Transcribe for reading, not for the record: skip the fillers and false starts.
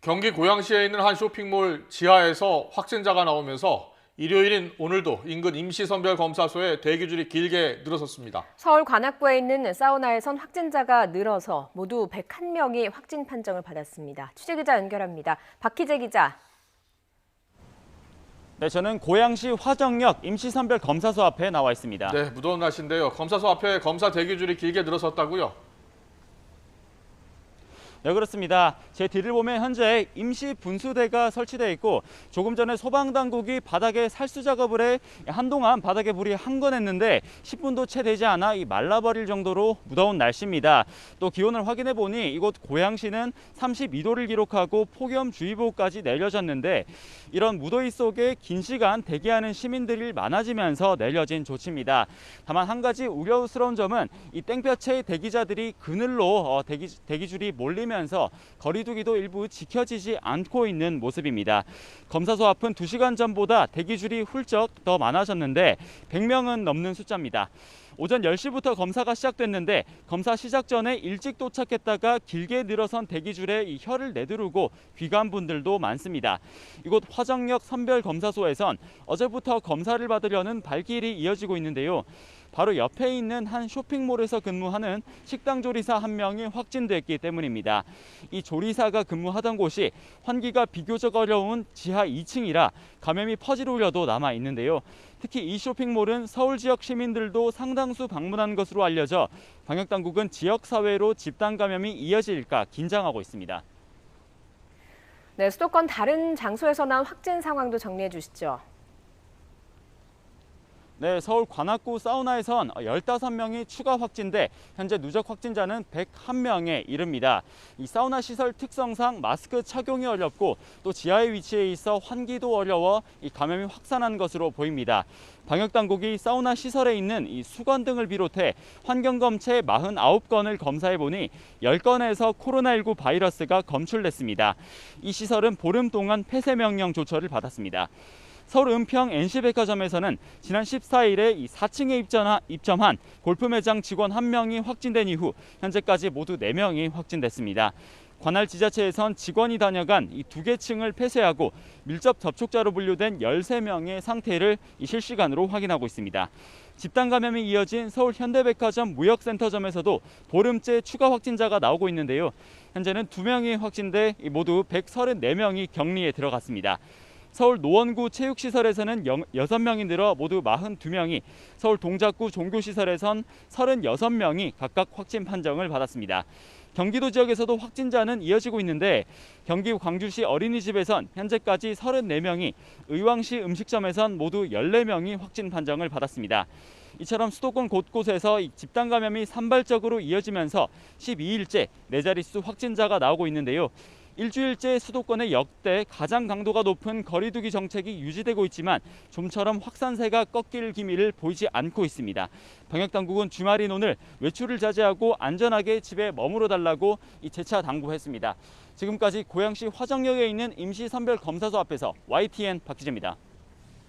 경기 고양시에 있는 한 쇼핑몰 지하에서 확진자가 나오면서 일요일인 오늘도 인근 임시선별검사소에 대기줄이 길게 늘어섰습니다. 서울 관악구에 있는 사우나에선 확진자가 늘어서 모두 101명이 확진 판정을 받았습니다. 취재기자 연결합니다. 박희재 기자. 네, 저는 고양시 화정역 임시선별검사소 앞에 나와 있습니다. 네, 무더운 날씨인데요. 검사소 앞에 검사 대기줄이 길게 늘어섰다고요? 네, 그렇습니다. 제 뒤를 보면 현재 임시 분수대가 설치되어 있고 조금 전에 소방당국이 바닥에 살수 작업을 해 한동안 바닥에 불이 한건했는데 10분도 채 되지 않아 말라버릴 정도로 무더운 날씨입니다. 또 기온을 확인해 보니 이곳 고양시는 32도를 기록하고 폭염주의보까지 내려졌는데 이런 무더위 속에 긴 시간 대기하는 시민들이 많아지면서 내려진 조치입니다. 다만 한 가지 우려스러운 점은 이 땡볕의 대기자들이 그늘로 대기줄이 몰리면서 거리두기도 일부 지켜지지 않고 있는 모습입니다. 검사소 앞은 2시간 전보다 대기줄이 훌쩍 더 많아졌는데 100명은 넘는 숫자입니다. 오전 10시부터 검사가 시작됐는데 검사 시작 전에 일찍 도착했다가 길게 늘어선 대기줄에 혀를 내두르고 귀가한 분들도 많습니다. 이곳 화정역 선별검사소에선 어제부터 검사를 받으려는 발길이 이어지고 있는데요. 바로 옆에 있는 한 쇼핑몰에서 근무하는 식당 조리사 한 명이 확진됐기 때문입니다. 이 조리사가 근무하던 곳이 환기가 비교적 어려운 지하 2층이라 감염이 퍼질 우려도 남아 있는데요. 특히 이 쇼핑몰은 서울 지역 시민들도 상당수 방문한 것으로 알려져 방역당국은 지역사회로 집단 감염이 이어질까 긴장하고 있습니다. 네, 수도권 다른 장소에서 난 확진 상황도 정리해 주시죠. 네, 서울 관악구 사우나에선 15명이 추가 확진돼 현재 누적 확진자는 101명에 이릅니다. 이 사우나 시설 특성상 마스크 착용이 어렵고 또 지하에 위치해 있어 환기도 어려워 이 감염이 확산한 것으로 보입니다. 방역당국이 사우나 시설에 있는 이 수건 등을 비롯해 환경검체 49건을 검사해보니 10건에서 코로나19 바이러스가 검출됐습니다. 이 시설은 보름 동안 폐쇄 명령 조처를 받았습니다. 서울 은평 NC백화점에서는 지난 14일에 4층에 입점한 골프 매장 직원 1명이 확진된 이후 현재까지 모두 4명이 확진됐습니다. 관할 지자체에선 직원이 다녀간 이 2개 층을 폐쇄하고 밀접 접촉자로 분류된 13명의 상태를 실시간으로 확인하고 있습니다. 집단 감염이 이어진 서울 현대백화점 무역센터점에서도 보름째 추가 확진자가 나오고 있는데요. 현재는 2명이 확진돼 모두 134명이 격리에 들어갔습니다. 서울 노원구 체육시설에서는 6명이 늘어 모두 42명이, 서울 동작구 종교시설에선 36명이 각각 확진 판정을 받았습니다. 경기도 지역에서도 확진자는 이어지고 있는데 경기 광주시 어린이집에선 현재까지 34명이, 의왕시 음식점에선 모두 14명이 확진 판정을 받았습니다. 이처럼 수도권 곳곳에서 집단 감염이 산발적으로 이어지면서 12일째 4자릿수 확진자가 나오고 있는데요. 일주일째 수도권의 역대 가장 강도가 높은 거리두기 정책이 유지되고 있지만 좀처럼 확산세가 꺾일 기미를 보이지 않고 있습니다. 방역당국은 주말인 오늘 외출을 자제하고 안전하게 집에 머무러 달라고 재차 당부했습니다. 지금까지 고양시 화정역에 있는 임시선별검사소 앞에서 YTN 박희재입니다.